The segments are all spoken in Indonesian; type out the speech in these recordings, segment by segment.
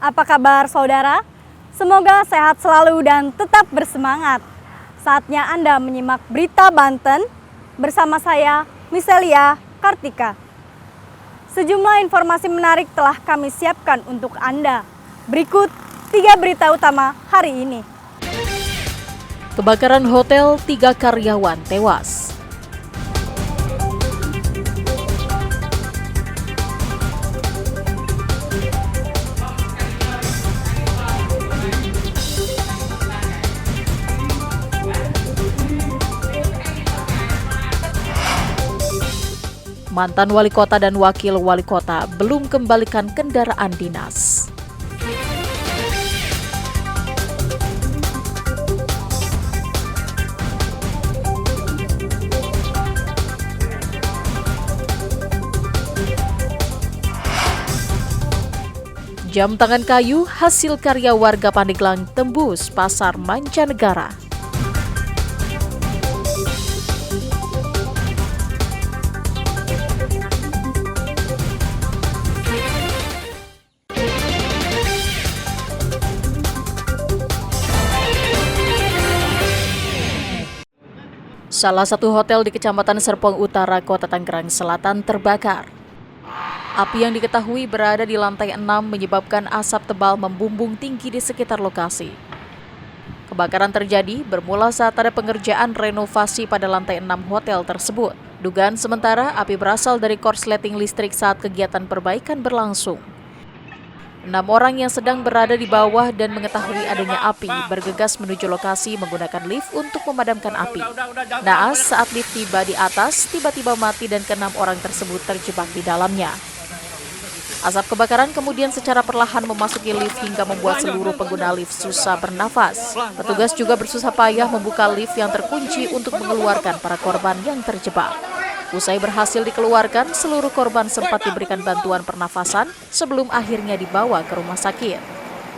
Apa kabar saudara? Semoga sehat selalu dan tetap bersemangat. Saatnya Anda menyimak berita Banten bersama saya, Miselia Kartika. Sejumlah informasi menarik telah kami siapkan untuk Anda. Berikut 3 berita utama hari ini. Kebakaran hotel, 3 karyawan tewas. Mantan wali kota dan wakil wali kota belum kembalikan kendaraan dinas. Jam tangan kayu hasil karya warga Pandeglang tembus pasar mancanegara. Salah satu hotel di Kecamatan Serpong Utara, Kota Tangerang Selatan terbakar. Api yang diketahui berada di lantai 6 menyebabkan asap tebal membumbung tinggi di sekitar lokasi. Kebakaran terjadi bermula saat ada pengerjaan renovasi pada lantai 6 hotel tersebut. Dugaan sementara api berasal dari korsleting listrik saat kegiatan perbaikan berlangsung. 6 orang yang sedang berada di bawah dan mengetahui adanya api bergegas menuju lokasi menggunakan lift untuk memadamkan api. Naas saat lift tiba di atas, tiba-tiba mati dan ke-6 orang tersebut terjebak di dalamnya. Asap kebakaran kemudian secara perlahan memasuki lift hingga membuat seluruh pengguna lift susah bernafas. Petugas juga bersusah payah membuka lift yang terkunci untuk mengeluarkan para korban yang terjebak. Usai berhasil dikeluarkan, seluruh korban sempat diberikan bantuan pernafasan sebelum akhirnya dibawa ke rumah sakit.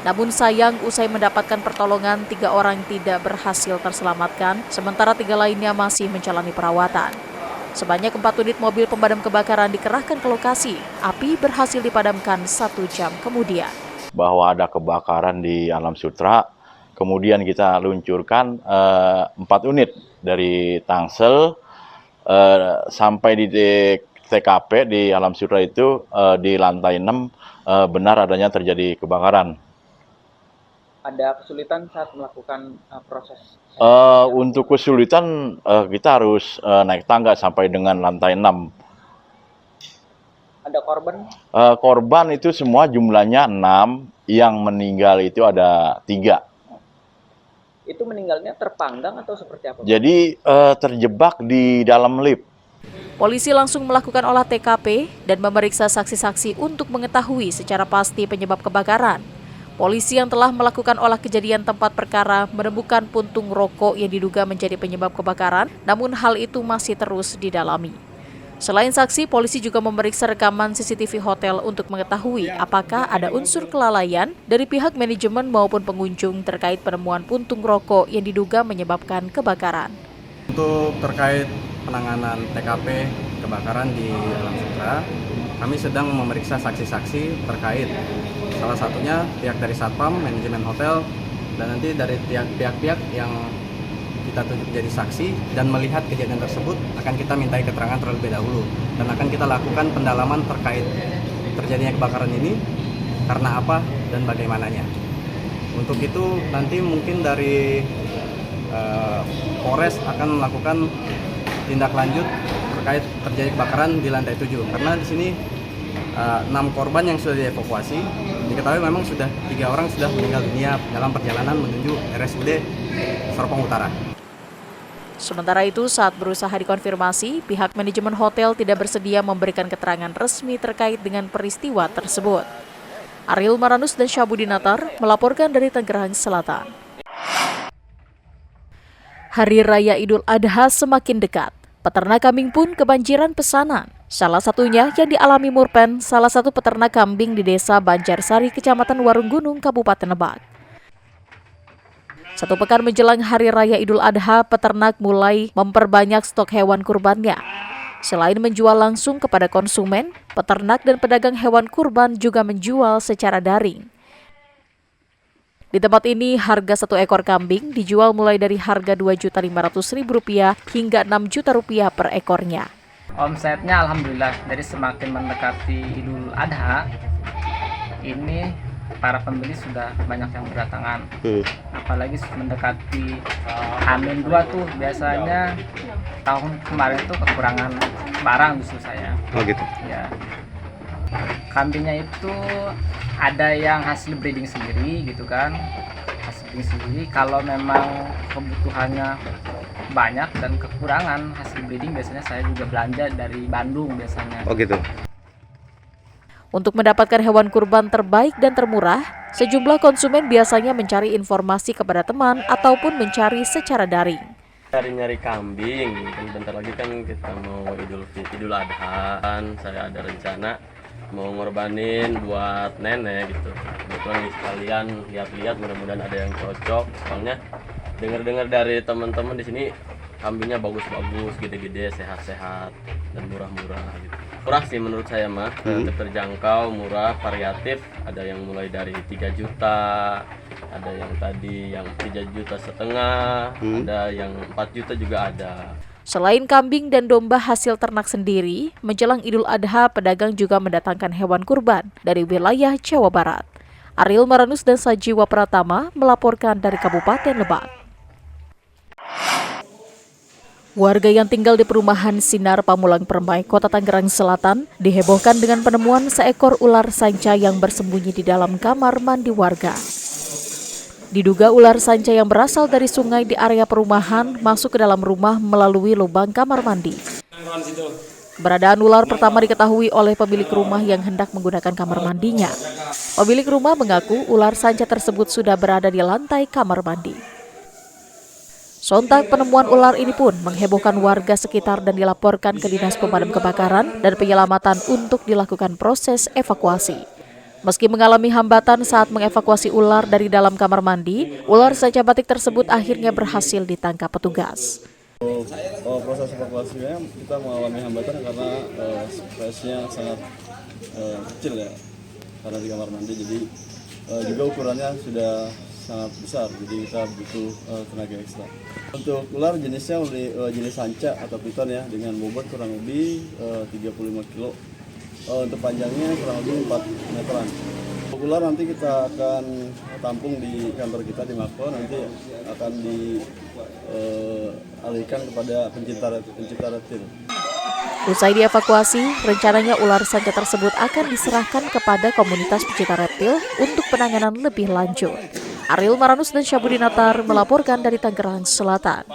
Namun sayang, usai mendapatkan pertolongan, 3 orang tidak berhasil terselamatkan, sementara 3 lainnya masih menjalani perawatan. Sebanyak 4 unit mobil pemadam kebakaran dikerahkan ke lokasi. Api berhasil dipadamkan 1 jam kemudian. Bahwa ada kebakaran di Alam Sutra, kemudian kita luncurkan 4 unit dari Tangsel, sampai di TKP di Alam Sutra itu di lantai 6 benar adanya terjadi kebakaran. Ada kesulitan saat melakukan proses? Untuk kesulitan kita harus naik tangga sampai dengan lantai 6. Ada korban? Korban itu semua jumlahnya 6, yang meninggal itu ada 3. Itu meninggalnya terpanggang atau seperti apa? Jadi terjebak di dalam lift. Polisi langsung melakukan olah TKP dan memeriksa saksi-saksi untuk mengetahui secara pasti penyebab kebakaran. Polisi yang telah melakukan olah kejadian tempat perkara menemukan puntung rokok yang diduga menjadi penyebab kebakaran, namun hal itu masih terus didalami. Selain saksi, polisi juga memeriksa rekaman CCTV hotel untuk mengetahui apakah ada unsur kelalaian dari pihak manajemen maupun pengunjung terkait penemuan puntung rokok yang diduga menyebabkan kebakaran. Untuk terkait penanganan TKP kebakaran di Alam Sutra, kami sedang memeriksa saksi-saksi terkait. Salah satunya pihak dari Satpam, manajemen hotel, dan nanti dari pihak-pihak yang kita tunjuk jadi saksi dan melihat kejadian tersebut akan kita mintai keterangan terlebih dahulu dan akan kita lakukan pendalaman terkait terjadinya kebakaran ini karena apa dan bagaimananya. Untuk itu nanti mungkin dari Polres akan melakukan tindak lanjut terkait terjadi kebakaran di lantai 7 karena di sini 6 korban yang sudah dievakuasi, diketahui memang sudah 3 orang sudah meninggal dunia dalam perjalanan menuju RSUD Serpong Utara. Sementara itu, saat berusaha dikonfirmasi, pihak manajemen hotel tidak bersedia memberikan keterangan resmi terkait dengan peristiwa tersebut. Ariel Maranus dan Syabudinatar melaporkan dari Tangerang Selatan. Hari Raya Idul Adha semakin dekat. Peternak kambing pun kebanjiran pesanan. Salah satunya yang dialami Murpen, salah satu peternak kambing di Desa Banjarsari, Kecamatan Warunggunung, Kabupaten Lebak. 1 pekan menjelang Hari Raya Idul Adha, peternak mulai memperbanyak stok hewan kurbannya. Selain menjual langsung kepada konsumen, peternak dan pedagang hewan kurban juga menjual secara daring. Di tempat ini, harga satu ekor kambing dijual mulai dari harga Rp2.500.000 hingga Rp6 juta per ekornya. Omsetnya alhamdulillah, dari semakin mendekati Idul Adha, ini para pembeli sudah banyak yang berdatangan. Apalagi mendekati H-2 tuh biasanya tahun kemarin tuh kekurangan barang justru saya. Oh gitu. Ya. Kambingnya itu ada yang hasil breeding sendiri gitu kan. Hasil breeding sendiri, kalau memang kebutuhannya banyak dan kekurangan hasil breeding, biasanya saya juga belanja dari Bandung biasanya. Oh gitu. Untuk mendapatkan hewan kurban terbaik dan termurah, sejumlah konsumen biasanya mencari informasi kepada teman ataupun mencari secara daring. Nyari kambing, kan bentar lagi kan kita mau Idul Adha, kan saya ada rencana mau ngorbanin buat nenek gitu. Kebetulan sekalian lihat-lihat, mudah-mudahan ada yang cocok. Soalnya dengar-dengar dari teman-teman di sini kambingnya bagus-bagus, gede-gede, sehat-sehat dan murah-murah gitu. Murah sih menurut saya mah, terjangkau, murah, variatif. Ada yang mulai dari 3 juta, ada yang tadi yang 3,5 juta, ada yang 4 juta juga ada. Selain kambing dan domba hasil ternak sendiri, menjelang Idul Adha, pedagang juga mendatangkan hewan kurban dari wilayah Jawa Barat. Ariel Maranus dan Sajiwa Pratama melaporkan dari Kabupaten Lebak. Warga yang tinggal di perumahan Sinar Pamulang Permai, Kota Tangerang Selatan, dihebohkan dengan penemuan seekor ular sanca yang bersembunyi di dalam kamar mandi warga. Diduga ular sanca yang berasal dari sungai di area perumahan masuk ke dalam rumah melalui lubang kamar mandi. Keberadaan ular pertama diketahui oleh pemilik rumah yang hendak menggunakan kamar mandinya. Pemilik rumah mengaku ular sanca tersebut sudah berada di lantai kamar mandi. Sontak penemuan ular ini pun menghebohkan warga sekitar dan dilaporkan ke Dinas Pemadam Kebakaran dan Penyelamatan untuk dilakukan proses evakuasi. Meski mengalami hambatan saat mengevakuasi ular dari dalam kamar mandi, ular sanca batik tersebut akhirnya berhasil ditangkap petugas. Proses evakuasinya kita mengalami hambatan karena space-nya sangat kecil ya, karena di kamar mandi, jadi juga ukurannya sudah sangat besar, jadi kita butuh tenaga ekstra. Untuk ular jenisnya jenis sanca atau piton ya, dengan bobot kurang lebih 35 kilo. Untuk panjangnya kurang lebih 4 meteran. Ular nanti kita akan tampung di kantor kita di Mako, nanti akan dialihkan kepada pencinta reptil. Usai dievakuasi, rencananya ular sanca tersebut akan diserahkan kepada komunitas pencinta reptil untuk penanganan lebih lanjut. Ariel Maranus dan Syabudinatar melaporkan dari Tangerang Selatan.